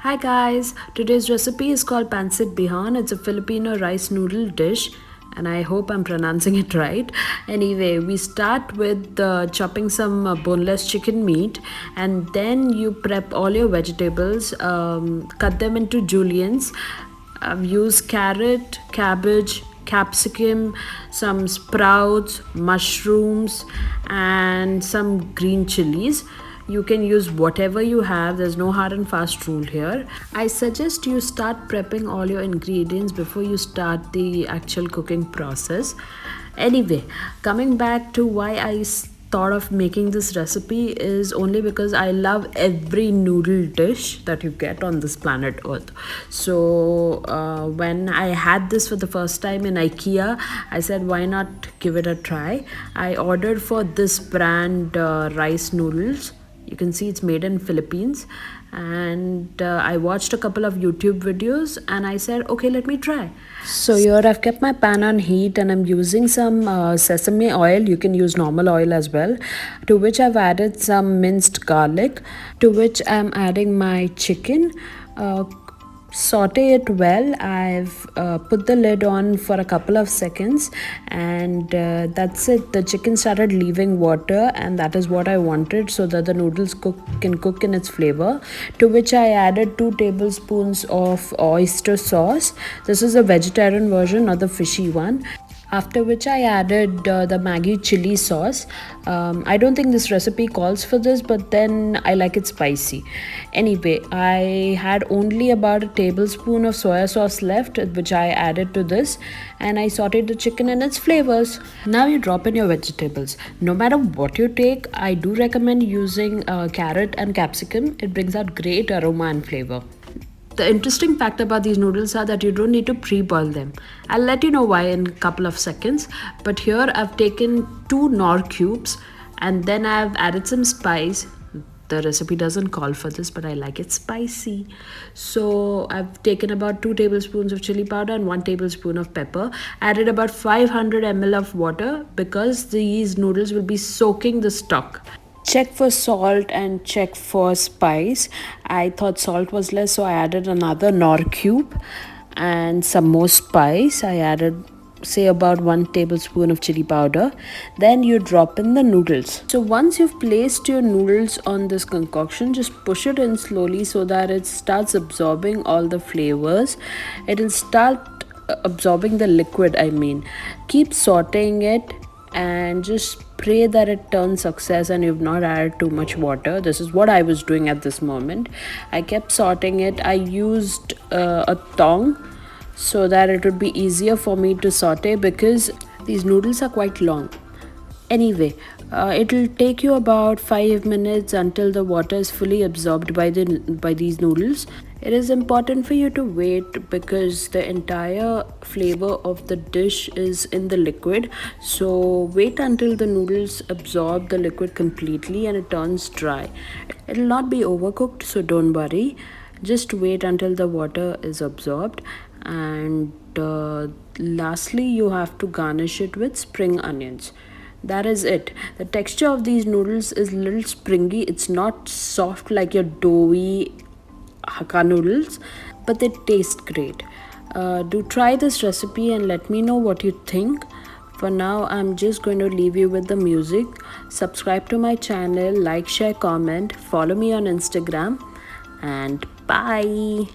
Hi guys, today's recipe is called Pancit Bihon. It's a Filipino rice noodle dish and I hope I'm pronouncing it right. Anyway, we start with chopping some boneless chicken meat, and then you prep all your vegetables, cut them into juliennes. Use carrot, cabbage, capsicum, some sprouts, mushrooms, and some green chilies. You can use whatever you have, there's no hard and fast rule here. I suggest you start prepping all your ingredients before you start the actual cooking process. Anyway, coming back to why I thought of making this recipe is only because I love every noodle dish that you get on this planet Earth. So when I had this for the first time in IKEA, I said why not give it a try. I ordered for this brand rice noodles. You can see it's made in Philippines, and I watched a couple of YouTube videos and I said okay, let me try. So here I've kept my pan on heat and I'm using some sesame oil. You can use normal oil as well, to which I've added some minced garlic, to which I'm adding my chicken. Saute it well. I've put the lid on for a couple of seconds, and that's it. The chicken started leaving water, and that is what I wanted, so that the noodles can cook in its flavor, to which I added 2 tablespoons of oyster sauce. This is a vegetarian version, not the fishy one. After which I added the Maggi chili sauce. I don't think this recipe calls for this, but then I like it spicy. Anyway, I had only about a tablespoon of soya sauce left, which I added to this, and I sauteed the chicken and its flavors. Now you drop in your vegetables. No matter what you take, I do recommend using carrot and capsicum. It brings out great aroma and flavor. The interesting fact about these noodles are that you don't need to pre-boil them. I'll let you know why in a couple of seconds. But here I've taken 2 nor cubes, and then I've added some spice. The recipe doesn't call for this, but I like it spicy. So I've taken about 2 tablespoons of chili powder and 1 tablespoon of pepper. Added about 500 ml of water because these noodles will be soaking the stock. Check for salt and check for spice. I thought salt was less, so I added another nor cube and some more spice. I added say about 1 tablespoon of chili powder. Then you drop in the noodles. So once you've placed your noodles on this concoction, just push it in slowly so that it starts absorbing all the flavors. It'll start absorbing the liquid, keep sauteing it and just pray that it turns success and you've not added too much water. This is what I was doing at this moment. I kept sauteing it. I used a tong so that it would be easier for me to saute, because these noodles are quite long. Anyway, it'll take you about 5 minutes until the water is fully absorbed by these noodles. It is important for you to wait because the entire flavor of the dish is in the liquid. So wait until the noodles absorb the liquid completely and it turns dry. It'll not be overcooked, so don't worry. Just wait until the water is absorbed. And lastly, you have to garnish it with spring onions. That is it. The texture of these noodles is a little springy. It's not soft like your doughy Hakka noodles, but they taste great. Do try this recipe and let me know what you think. For now, I'm just going to leave you with the music. Subscribe to my channel, like, share, comment, follow me on Instagram, and bye.